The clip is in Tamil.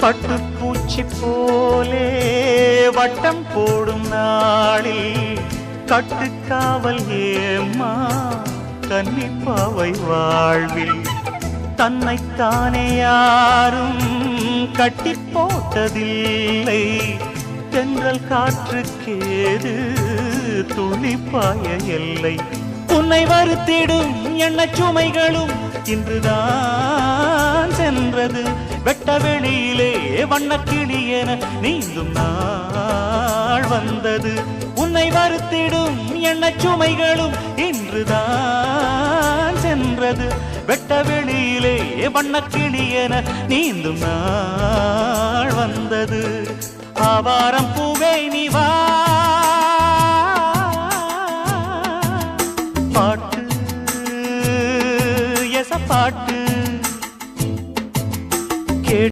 பட்டுப்பூச்சி போலே வட்டம் போடும் நாளில் கட்டுக்காவல் ஏம்மா கன்னிப்பாவை வாழ்வில் தன்னைத்தானே யாரும் கட்டி போட்டதில்லை தென்றல் காற்றுக்கேது துளிப்பாய எல்லை உன்னை வருத்திடும் எண்ணச் சுமைகளும் இன்றுதான் சென்றது வெட்ட வெளியிலே வண்ணக்கிளி என நீந்தும் நாள் வந்தது உன்னை வருத்திடும் எண்ணச் சுமைகளும் இன்றுதான் சென்றது வெட்ட வெளியிலே வண்ணக்கிளி என நீந்தும் நாள் வந்தது ஆவாரம் பூவே நீ வா